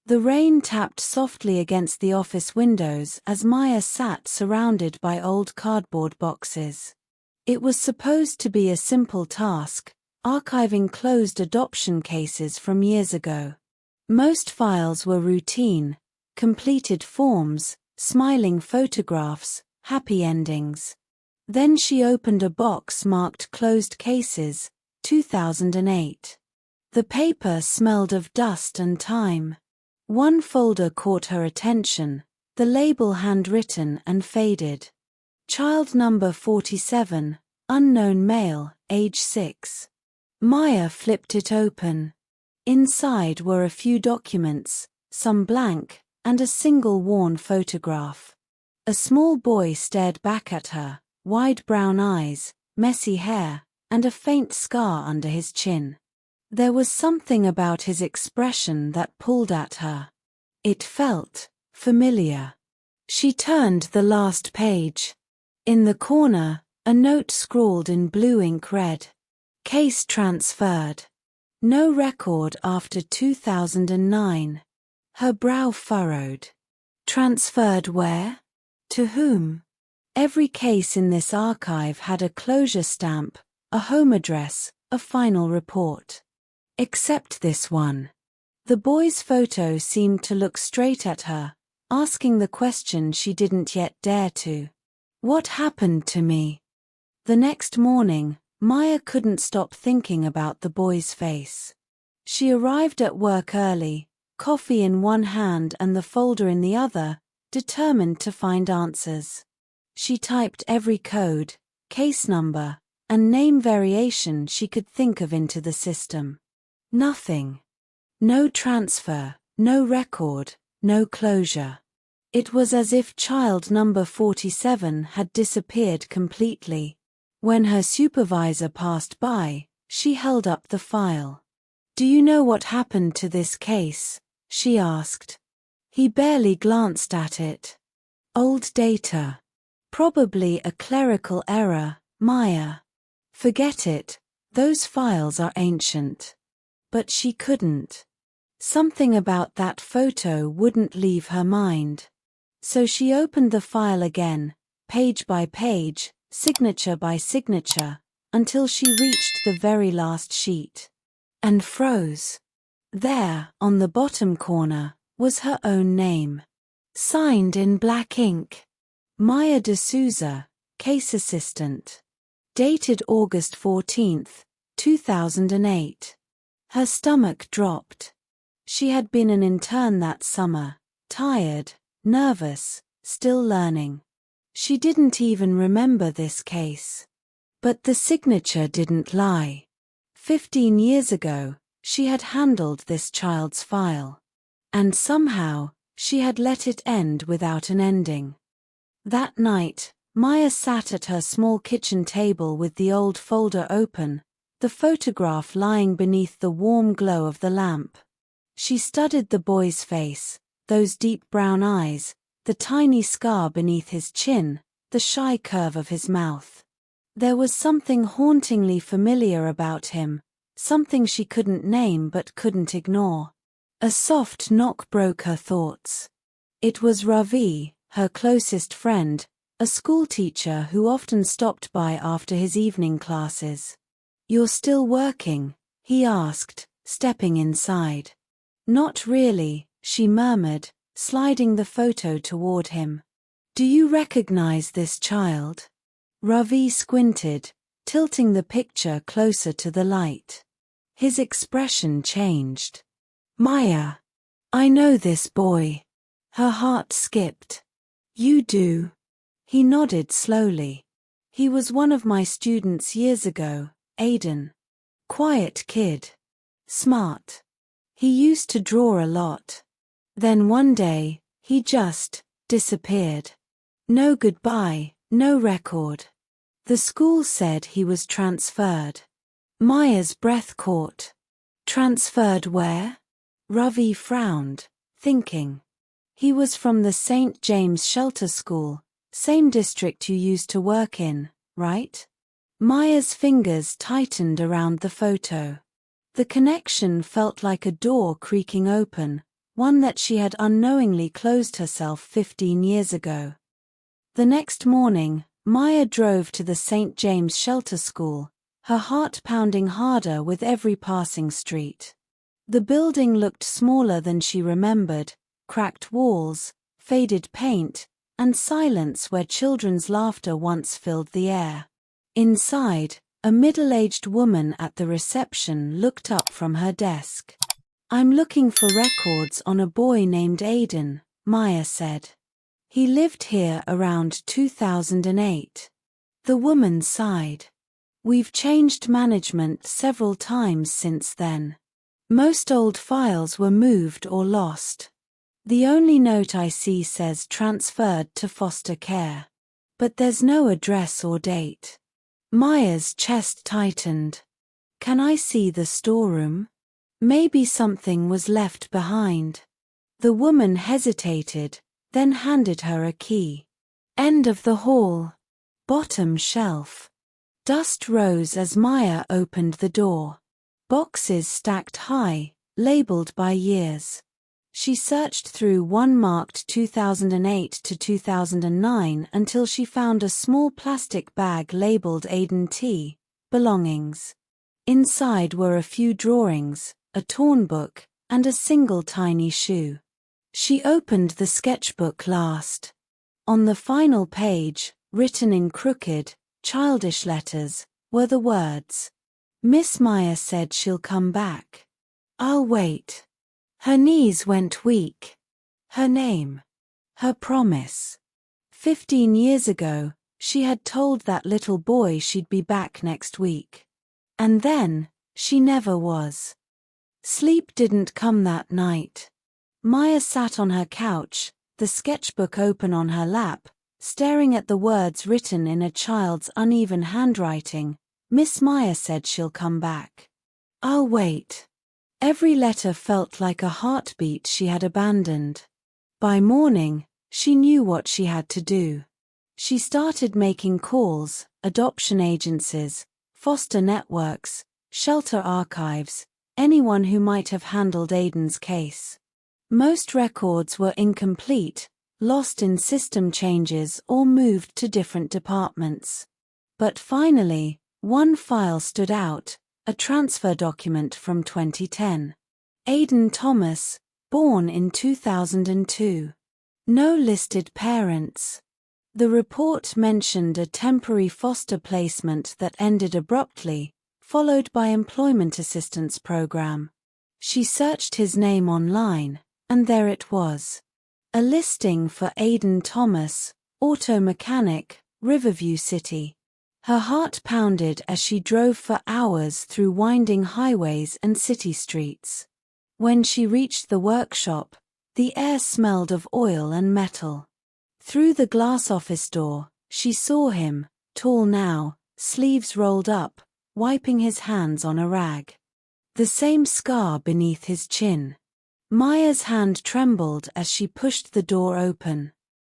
The rain tapped softly against the office windows as Maya sat surrounded by old cardboard boxes. It was supposed to be a simple task, archiving closed adoption cases from years ago. Most files were routine, completed forms, smiling photographs, happy endings. Then she opened a box marked Closed Cases, 2008. The paper smelled of dust and time. One folder caught her attention, the label handwritten and faded. Child number 47, unknown male, age 6. Maya flipped it open. Inside were a few documents, some blank, and a single worn photograph. A small boy stared back at her, wide brown eyes, messy hair, and a faint scar under his chin. There was something about his expression that pulled at her. It felt familiar. She turned the last page. In the corner, a note scrawled in blue ink read, "Case transferred. No record after 2009. Her brow furrowed. Transferred where? To whom? Every case in this archive had a closure stamp, a home address, a final report. Except this one. The boy's photo seemed to look straight at her, asking the question she didn't yet dare to. What happened to me? The next morning, Maya couldn't stop thinking about the boy's face. She arrived at work early, coffee in one hand and the folder in the other, determined to find answers. She typed every code, case number, and name variation she could think of into the system. Nothing. No transfer, no record, no closure. It was as if child number 47 had disappeared completely. When her supervisor passed by, she held up the file. "Do you know what happened to this case?" she asked. He barely glanced at it. "Old data. Probably a clerical error, Maya." "Forget it, those files are ancient." But she couldn't. Something about that photo wouldn't leave her mind. So she opened the file again, page by page, signature by signature, until she reached the very last sheet. And froze. There, on the bottom corner, was her own name. Signed in black ink. Maya D'Souza, Case Assistant. Dated August 14, 2008. Her stomach dropped. She had been an intern that summer, tired, nervous, still learning. She didn't even remember this case. But the signature didn't lie. 15 years ago, she had handled this child's file. And somehow, she had let it end without an ending. That night, Maya sat at her small kitchen table with the old folder open, the photograph lying beneath the warm glow of the lamp. She studied the boy's face, those deep brown eyes, the tiny scar beneath his chin, the shy curve of his mouth. There was something hauntingly familiar about him, something she couldn't name but couldn't ignore. A soft knock broke her thoughts. It was Ravi, her closest friend, a schoolteacher who often stopped by after his evening classes. "You're still working?" he asked, stepping inside. "Not really," she murmured, sliding the photo toward him. "Do you recognize this child?" Ravi squinted, tilting the picture closer to the light. His expression changed. "Maya, I know this boy." Her heart skipped. "You do?" He nodded slowly. "He was one of my students years ago, Aiden. Quiet kid. Smart. He used to draw a lot. Then one day, he just disappeared. No goodbye, no record. The school said he was transferred." Maya's breath caught. "Transferred where?" Ravi frowned, thinking. "He was from the St. James Shelter School, same district you used to work in, right?" Maya's fingers tightened around the photo. The connection felt like a door creaking open, one that she had unknowingly closed herself 15 years ago. The next morning, Maya drove to the St. James Shelter School, her heart pounding harder with every passing street. The building looked smaller than she remembered, cracked walls, faded paint, and silence where children's laughter once filled the air. Inside, a middle-aged woman at the reception looked up from her desk. "I'm looking for records on a boy named Aiden," Maya said. "He lived here around 2008. The woman sighed. "We've changed management several times since then. Most old files were moved or lost. The only note I see says transferred to foster care. But there's no address or date." Maya's chest tightened. "Can I see the storeroom? Maybe something was left behind." The woman hesitated, then handed her a key. "End of the hall. Bottom shelf." Dust rose as Maya opened the door. Boxes stacked high, labeled by years. She searched through one marked 2008 to 2009 until she found a small plastic bag labeled Aiden T. Belongings. Inside were a few drawings, a torn book, and a single tiny shoe. She opened the sketchbook last. On the final page, written in crooked, childish letters, were the words, "Miss Maya said she'll come back. I'll wait." Her knees went weak. Her name. Her promise. 15 years ago, she had told that little boy she'd be back next week. And then, she never was. Sleep didn't come that night. Maya sat on her couch, the sketchbook open on her lap, staring at the words written in a child's uneven handwriting. "Miss Maya said she'll come back. I'll wait." Every letter felt like a heartbeat she had abandoned. By morning, she knew what she had to do. She started making calls, adoption agencies, foster networks, shelter archives, anyone who might have handled Aiden's case. Most records were incomplete, lost in system changes or moved to different departments. But finally, one file stood out, a transfer document from 2010. Aiden Thomas, born in 2002. No listed parents. The report mentioned a temporary foster placement that ended abruptly, followed by employment assistance program. She searched his name online, and there it was. A listing for Aiden Thomas, auto mechanic, Riverview City. Her heart pounded as she drove for hours through winding highways and city streets. When she reached the workshop, the air smelled of oil and metal. Through the glass office door, she saw him, tall now, sleeves rolled up, wiping his hands on a rag. The same scar beneath his chin. Maya's hand trembled as she pushed the door open.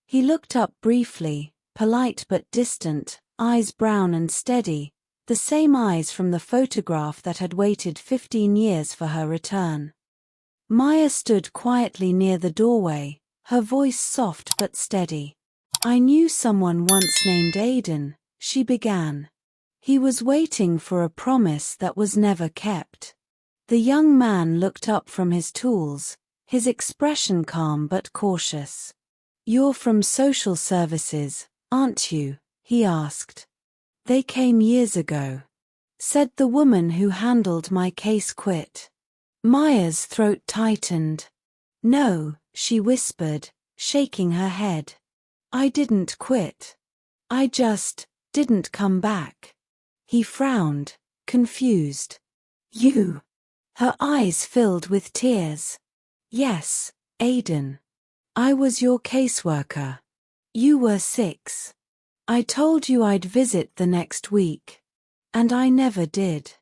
He looked up briefly, polite but distant, eyes brown and steady, the same eyes from the photograph that had waited 15 years for her return. Maya stood quietly near the doorway, her voice soft but steady. "I knew someone once named Aiden," she began. "He was waiting for a promise that was never kept." The young man looked up from his tools, his expression calm but cautious. "You're from social services, aren't you?" he asked. "They came years ago," said the woman who handled my case. Quit. Maya's throat tightened. "No," she whispered, shaking her head. "I didn't quit. I just didn't come back." He frowned, confused. "You?" Her eyes filled with tears. "Yes, Aiden. I was your caseworker. You were 6. I told you I'd visit the next week. And I never did."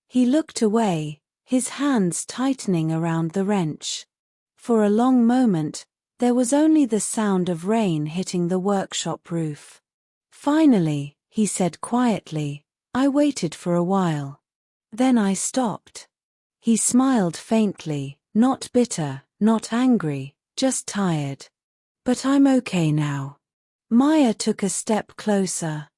He looked away, his hands tightening around the wrench. For a long moment, there was only the sound of rain hitting the workshop roof. "Finally," he said quietly, "I waited for a while. Then I stopped." He smiled faintly, not bitter, Not angry, just tired. But I'm okay now. Maya took a step closer.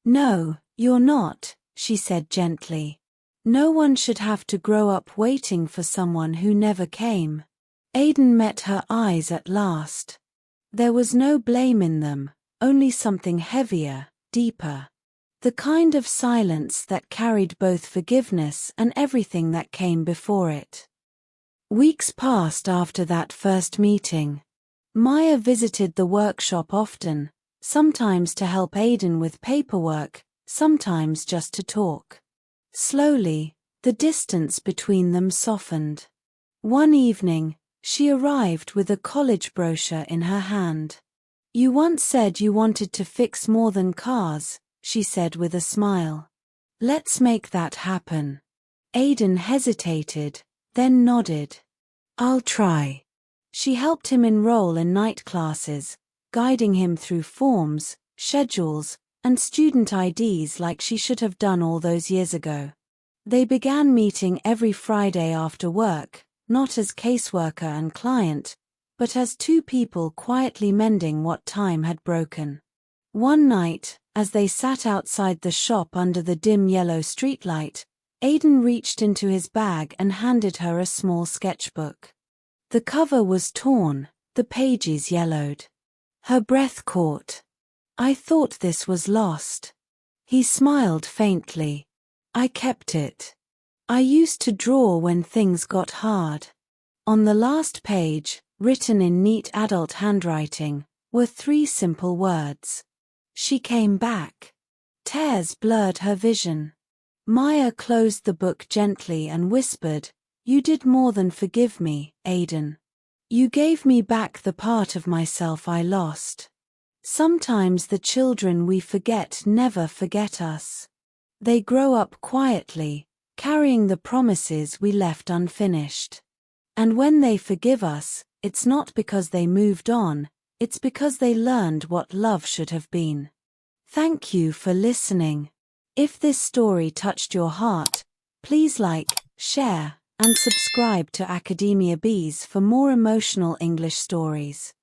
No, you're not, she said gently. No one should have to grow up waiting for someone who never came. Aiden met her eyes at last. There was no blame in them, only something heavier, deeper. The kind of silence that carried both forgiveness and everything that came before it. Weeks passed after that first meeting. Maya visited the workshop often, sometimes to help Aiden with paperwork, sometimes just to talk. Slowly, the distance between them softened. One evening, she arrived with a college brochure in her hand. You once said you wanted to fix more than cars, she said with a smile. Let's make that happen. Aiden hesitated, then nodded. I'll try. She helped him enroll in night classes, guiding him through forms, schedules, and student IDs like she should have done all those years ago. They began meeting every Friday after work, not as caseworker and client, but as two people quietly mending what time had broken. One night, as they sat outside the shop under the dim yellow streetlight, Aiden reached into his bag and handed her a small sketchbook. The cover was torn, the pages yellowed. Her breath caught. I thought this was lost. He smiled faintly. I kept it. I used to draw when things got hard. On the last page, written in neat adult handwriting, were 3 simple words. She came back. Tears blurred her vision. Maya closed the book gently and whispered, You did more than forgive me, Aiden. You gave me back the part of myself I lost. Sometimes the children we forget never forget us. They grow up quietly, carrying the promises we left unfinished. And when they forgive us, it's not because they moved on, it's because they learned what love should have been. Thank you for listening. If this story touched your heart, please like, share, and subscribe to AcademiaBees for more emotional English stories.